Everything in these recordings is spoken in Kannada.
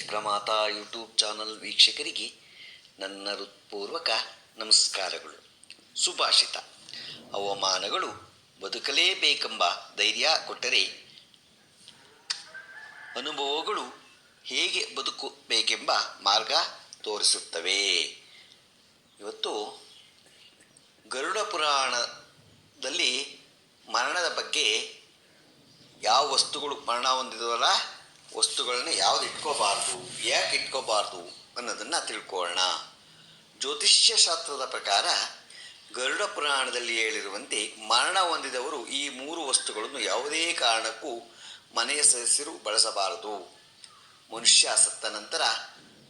ಚಕ್ರಮಾತಾ ಯೂಟ್ಯೂಬ್ ಚಾನಲ್ ವೀಕ್ಷಕರಿಗೆ ನನ್ನ ಹೃತ್ಪೂರ್ವಕ ನಮಸ್ಕಾರಗಳು. ಸುಭಾಷಿತ: ಅವಮಾನಗಳು ಬದುಕಲೇಬೇಕೆಂಬ ಧೈರ್ಯ ಕೊಟ್ಟರೆ ಅನುಭವಗಳು ಹೇಗೆ ಬದುಕಬೇಕೆಂಬ ಮಾರ್ಗ ತೋರಿಸುತ್ತವೆ. ಇವತ್ತು ಗರುಡ ಪುರಾಣದಲ್ಲಿ ಮರಣದ ಬಗ್ಗೆ ಯಾವ ವಸ್ತುಗಳು ಮರಣ ಹೊಂದಿದವಲ್ಲ ವಸ್ತುಗಳನ್ನ ಯಾವುದು ಇಟ್ಕೋಬಾರ್ದು, ಯಾಕೆ ಇಟ್ಕೋಬಾರ್ದು ಅನ್ನೋದನ್ನು ತಿಳ್ಕೊಳ್ಳೋಣ. ಜ್ಯೋತಿಷ್ಯ ಶಾಸ್ತ್ರದ ಪ್ರಕಾರ ಗರುಡ ಪುರಾಣದಲ್ಲಿ ಹೇಳಿರುವಂತೆ ಮರಣ ಹೊಂದಿದವರು ಈ 3 ವಸ್ತುಗಳನ್ನು ಯಾವುದೇ ಕಾರಣಕ್ಕೂ ಮನೆಯ ಸದಸ್ಯರು ಬಳಸಬಾರದು. ಮನುಷ್ಯ ಸತ್ತ ನಂತರ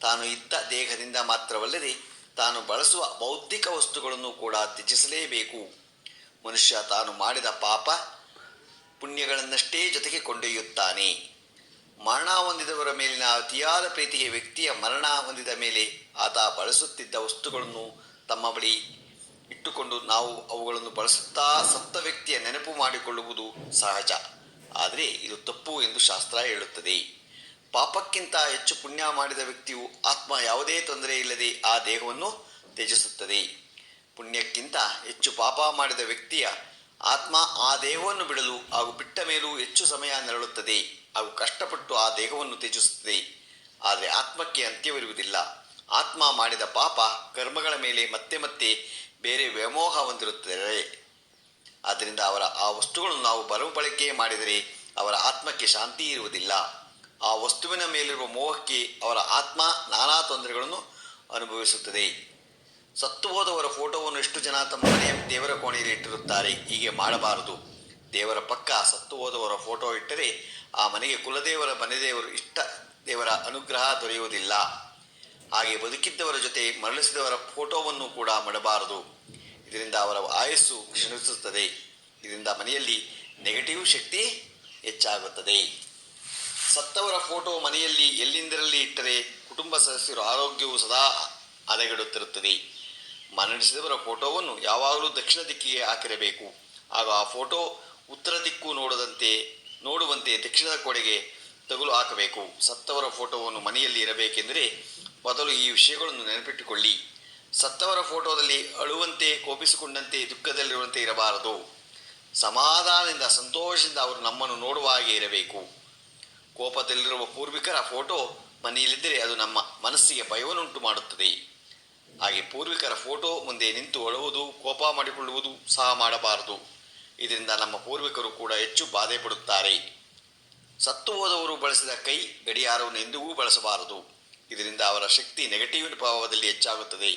ತಾನು ಇದ್ದ ದೇಹದಿಂದ ಮಾತ್ರವಲ್ಲದೆ ತಾನು ಬಳಸುವ ಬೌದ್ಧಿಕ ವಸ್ತುಗಳನ್ನು ಕೂಡ ತ್ಯಜಿಸಲೇಬೇಕು. ಮನುಷ್ಯ ತಾನು ಮಾಡಿದ ಪಾಪ ಪುಣ್ಯಗಳನ್ನಷ್ಟೇ ಜೊತೆಗೆ ಕೊಂಡೊಯ್ಯುತ್ತಾನೆ. ಮರಣ ಹೊಂದಿದವರ ಮೇಲಿನ ಅತಿಯಾದ ಪ್ರೀತಿಗೆ ವ್ಯಕ್ತಿಯ ಮರಣ ಹೊಂದಿದ ಮೇಲೆ ಆತ ಬಳಸುತ್ತಿದ್ದ ವಸ್ತುಗಳನ್ನು ತಮ್ಮ ಬಳಿ ಇಟ್ಟುಕೊಂಡು ನಾವು ಅವುಗಳನ್ನು ಬಳಸುತ್ತಾ ಸತ್ತ ವ್ಯಕ್ತಿಯ ನೆನಪು ಮಾಡಿಕೊಳ್ಳುವುದು ಸಹಜ. ಆದರೆ ಇದು ತಪ್ಪು ಎಂದು ಶಾಸ್ತ್ರ ಹೇಳುತ್ತದೆ. ಪಾಪಕ್ಕಿಂತ ಹೆಚ್ಚು ಪುಣ್ಯ ಮಾಡಿದ ವ್ಯಕ್ತಿಯು ಆತ್ಮ ಯಾವುದೇ ತೊಂದರೆ ಇಲ್ಲದೆ ಆ ದೇಹವನ್ನು ತ್ಯಜಿಸುತ್ತದೆ. ಪುಣ್ಯಕ್ಕಿಂತ ಹೆಚ್ಚು ಪಾಪ ಮಾಡಿದ ವ್ಯಕ್ತಿಯ ಆತ್ಮ ಆ ದೇಹವನ್ನು ಬಿಡಲು ಹಾಗೂ ಬಿಟ್ಟ ಮೇಲೂ ಹೆಚ್ಚು ಸಮಯ ನರಳುತ್ತದೆ ಹಾಗೂ ಕಷ್ಟಪಟ್ಟು ಆ ದೇಹವನ್ನು ತ್ಯಜಿಸುತ್ತದೆ. ಆದರೆ ಆತ್ಮಕ್ಕೆ ಅಂತ್ಯವಿರುವುದಿಲ್ಲ. ಆತ್ಮ ಮಾಡಿದ ಪಾಪ ಕರ್ಮಗಳ ಮೇಲೆ ಮತ್ತೆ ಮತ್ತೆ ಬೇರೆ ವ್ಯಾಮೋಹ ಹೊಂದಿರುತ್ತದೆ. ಆದ್ದರಿಂದ ಆ ವಸ್ತುಗಳನ್ನು ನಾವು ಬರಬಳಕೆ ಮಾಡಿದರೆ ಅವರ ಆತ್ಮಕ್ಕೆ ಶಾಂತಿ ಇರುವುದಿಲ್ಲ. ಆ ವಸ್ತುವಿನ ಮೇಲಿರುವ ಮೋಹಕ್ಕೆ ಅವರ ಆತ್ಮ ನಾನಾ ತೊಂದರೆಗಳನ್ನು ಅನುಭವಿಸುತ್ತದೆ. ಸತ್ತು ಹೋದವರ ಫೋಟೋವನ್ನು ಎಷ್ಟು ಜನ ತಮ್ಮ ಮನೆಯ ದೇವರ ಕೋಣೆಯಲ್ಲಿ ಇಟ್ಟಿರುತ್ತಾರೆ. ಹೀಗೆ ಮಾಡಬಾರದು. ದೇವರ ಪಕ್ಕ ಸತ್ತು ಹೋದವರ ಫೋಟೋ ಇಟ್ಟರೆ ಆ ಮನೆಗೆ ಕುಲದೇವರ ಮನೆದೇವರು ಇಷ್ಟ ದೇವರ ಅನುಗ್ರಹ ದೊರೆಯುವುದಿಲ್ಲ. ಹಾಗೆ ಬದುಕಿದ್ದವರ ಜೊತೆ ಮರಳಿಸಿದವರ ಫೋಟೋವನ್ನು ಕೂಡ ಮಾಡಬಾರದು. ಇದರಿಂದ ಅವರ ಆಯಸ್ಸು ಕ್ಷೀಣಿಸುತ್ತದೆ. ಇದರಿಂದ ಮನೆಯಲ್ಲಿ ನೆಗೆಟಿವ್ ಶಕ್ತಿ ಹೆಚ್ಚಾಗುತ್ತದೆ. ಸತ್ತವರ ಫೋಟೋ ಮನೆಯಲ್ಲಿ ಎಲ್ಲಿಂದರಲ್ಲಿ ಇಟ್ಟರೆ ಕುಟುಂಬ ಸದಸ್ಯರ ಆರೋಗ್ಯವು ಸದಾ ಹದಗೆಡುತ್ತಿರುತ್ತದೆ. ಮರಣಿಸಿದವರ ಫೋಟೋವನ್ನು ಯಾವಾಗಲೂ ದಕ್ಷಿಣ ದಿಕ್ಕಿಗೆ ಹಾಕಿರಬೇಕು. ಆಗ ಆ ಫೋಟೋ ಉತ್ತರ ದಿಕ್ಕು ನೋಡುವಂತೆ ದಕ್ಷಿಣದ ಕೋಡೆಗೆ ತಗುಲು ಹಾಕಬೇಕು. ಸತ್ತವರ ಫೋಟೋವನ್ನು ಮನೆಯಲ್ಲಿ ಇರಬೇಕೆಂದರೆ ಮೊದಲು ಈ ವಿಷಯಗಳನ್ನು ನೆನಪಿಟ್ಟುಕೊಳ್ಳಿ. ಸತ್ತವರ ಫೋಟೋದಲ್ಲಿ ಅಳುವಂತೆ, ಕೋಪಿಸಿಕೊಂಡಂತೆ, ದುಃಖದಲ್ಲಿರುವಂತೆ ಇರಬಾರದು. ಸಮಾಧಾನದಿಂದ ಸಂತೋಷದಿಂದ ಅವರು ನಮ್ಮನ್ನು ನೋಡುವ ಹಾಗೆ ಇರಬೇಕು. ಕೋಪದಲ್ಲಿರುವ ಪೂರ್ವಿಕರ ಫೋಟೋ ಮನೆಯಲ್ಲಿದ್ದರೆ ಅದು ನಮ್ಮ ಮನಸ್ಸಿಗೆ ಭಯವನ್ನುಂಟು ಮಾಡುತ್ತದೆ. ಹಾಗೆ ಪೂರ್ವಿಕರ ಫೋಟೋ ಮುಂದೆ ನಿಂತು ಅಳುವುದು, ಕೋಪ ಮಾಡಿಕೊಳ್ಳುವುದು ಸಹ ಮಾಡಬಾರದು. ಇದರಿಂದ ನಮ್ಮ ಪೂರ್ವಿಕರು ಕೂಡ ಹೆಚ್ಚು ಬಾಧೆ ಪಡುತ್ತಾರೆ. ಸತ್ತು ಹೋದವರು ಬಳಸಿದ ಕೈ ಗಡಿಯಾರವನ್ನು ಎಂದಿಗೂ ಬಳಸಬಾರದು. ಇದರಿಂದ ಅವರ ಶಕ್ತಿ ನೆಗೆಟಿವ್ ಭಾವದಲ್ಲಿ ಹೆಚ್ಚಾಗುತ್ತದೆ.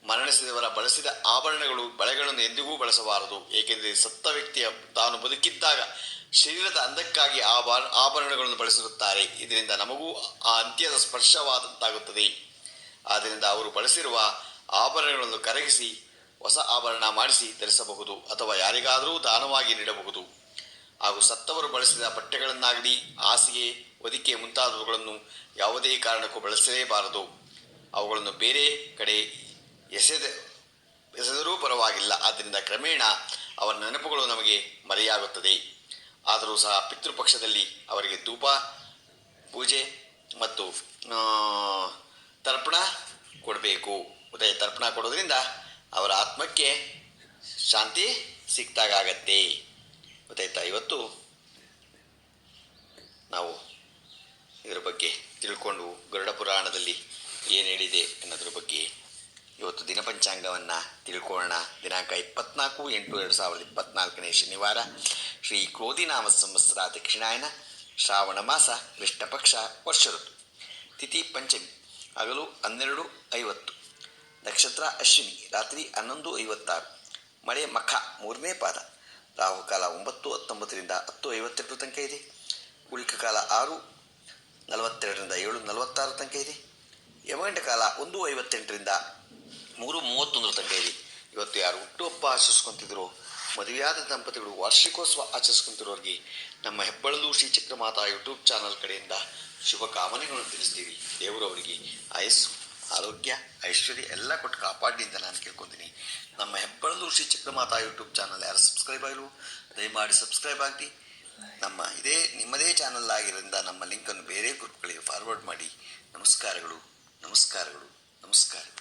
ಮರಣಿಸಿದವರ ಬಳಸಿದ ಆಭರಣಗಳು, ಬಳೆಗಳನ್ನು ಎಂದಿಗೂ ಬಳಸಬಾರದು. ಏಕೆಂದರೆ ಸತ್ತ ವ್ಯಕ್ತಿಯ ತಾನು ಬದುಕಿದ್ದಾಗ ಶರೀರದ ಅಂದಕ್ಕಾಗಿ ಆಭರಣಗಳನ್ನು ಬಳಸಿರುತ್ತಾರೆ. ಇದರಿಂದ ನಮಗೂ ಆ ಅಂತ್ಯದ ಸ್ಪರ್ಶವಾದಂತಾಗುತ್ತದೆ. ಆದ್ದರಿಂದ ಅವರು ಬಳಸಿರುವ ಆಭರಣಗಳನ್ನು ಕರಗಿಸಿ ಹೊಸ ಆಭರಣ ಮಾಡಿಸಿ ಧರಿಸಬಹುದು ಅಥವಾ ಯಾರಿಗಾದರೂ ದಾನವಾಗಿ ನೀಡಬಹುದು. ಹಾಗೂ ಸತ್ತವರು ಬಳಸಿದ ಬಟ್ಟೆಗಳನ್ನಾಗಲಿ ಹಾಸಿಗೆ, ಹೊದಿಕೆ ಮುಂತಾದವುಗಳನ್ನು ಯಾವುದೇ ಕಾರಣಕ್ಕೂ ಬಳಸಲೇಬಾರದು. ಅವುಗಳನ್ನು ಬೇರೆ ಕಡೆ ಎಸೆದರೂ ಪರವಾಗಿಲ್ಲ. ಆದ್ದರಿಂದ ಕ್ರಮೇಣ ಅವರ ನೆನಪುಗಳು ನಮಗೆ ಮರೆಯಾಗುತ್ತದೆ. ಆದರೂ ಸಹ ಪಿತೃಪಕ್ಷದಲ್ಲಿ ಅವರಿಗೆ ಧೂಪ, ಪೂಜೆ ಮತ್ತು ತರ್ಪಣ ಕೊಡಬೇಕು. ಉದಯ ತರ್ಪಣ ಕೊಡೋದ್ರಿಂದ ಅವರ ಆತ್ಮಕ್ಕೆ ಶಾಂತಿ ಸಿಕ್ತಾಗತ್ತೆ. ಗೊತ್ತಾಯ್ತಾ? ಇವತ್ತು ನಾವು ಇದರ ಬಗ್ಗೆ ತಿಳ್ಕೊಂಡು ಗರುಡ ಪುರಾಣದಲ್ಲಿ ಏನು ಹೇಳಿದೆ ಅನ್ನೋದ್ರ ಬಗ್ಗೆ ಇವತ್ತು ದಿನಪಂಚಾಂಗವನ್ನು ತಿಳ್ಕೊಳ್ಳೋಣ. ದಿನಾಂಕ 24/8/2024 ಶನಿವಾರ, ಶ್ರೀ ಕ್ರೋಧಿನಾಮ ಸಂವತ್ಸರ, ದಕ್ಷಿಣಾಯನ, ಶ್ರಾವಣ ಮಾಸ, ಕೃಷ್ಣಪಕ್ಷ, ವರ್ಷ ಋತು, ತಿಥಿ ಪಂಚಮಿ, ಹಗಲು 12:50, ನಕ್ಷತ್ರ ಅಶ್ವಿನಿ, ರಾತ್ರಿ 11:56, ಮಳೆ ಮಖ 3ನೇ ಪಾದ, ರಾಹುಕಾಲ 9:19 10:52 ತನಕ ಇದೆ. ಗುಳಿಕ ಕಾಲ 6:42 7:46 ತನಕ ಇದೆ. ಯಮಗಂಟ ಕಾಲ 1:58 3:31 ತನಕ ಇದೆ. ಇವತ್ತು ಯಾರು ಹುಟ್ಟುಹಬ್ಬ ಆಚರಿಸ್ಕೊತಿದ್ರು, ಮದುವೆಯಾದ ದಂಪತಿಗಳು ವಾರ್ಷಿಕೋತ್ಸವ ಆಚರಿಸ್ಕೊತಿರೋರಿಗೆ ನಮ್ಮ ಹೆಬ್ಬಳಲು ಶ್ರೀ ಚಕ್ರಮಾತಾ ಯೂಟ್ಯೂಬ್ ಚಾನಲ್ ಕಡೆಯಿಂದ ಶುಭ ಕಾಮನೆಗಳನ್ನು ತಿಳಿಸ್ತೀವಿ. ದೇವರು ಅವರಿಗೆ ಆಯಸ್ಸು, ಆರೋಗ್ಯ, ಐಶ್ವರ್ಯ ಎಲ್ಲ ಕೊಟ್ಟು ಕಾಪಾಡಿ ಅಂತ ನಾನು ಕೇಳ್ಕೊತೀನಿ. ನಮ್ಮ ಹೆಬ್ಬಳಲು ಶ್ರೀ ಚಕ್ರಮಾತಾ ಯೂಟ್ಯೂಬ್ ಚಾನಲ್ ಯಾರು ಸಬ್ಸ್ಕ್ರೈಬ್ ಆಗಿರು ದಯಮಾಡಿ ಸಬ್ಸ್ಕ್ರೈಬ್ ಆಗಿ. ನಿಮ್ಮದೇ ಚಾನಲ್ ಆಗಿರೋದ್ರಿಂದ ನಮ್ಮ ಲಿಂಕನ್ನು ಬೇರೆ ಗ್ರೂಪ್ಗಳಿಗೆ ಫಾಲೋ ಫಾರ್ವರ್ಡ್ ಮಾಡಿ. ನಮಸ್ಕಾರಗಳು, ನಮಸ್ಕಾರಗಳು, ನಮಸ್ಕಾರಗಳು.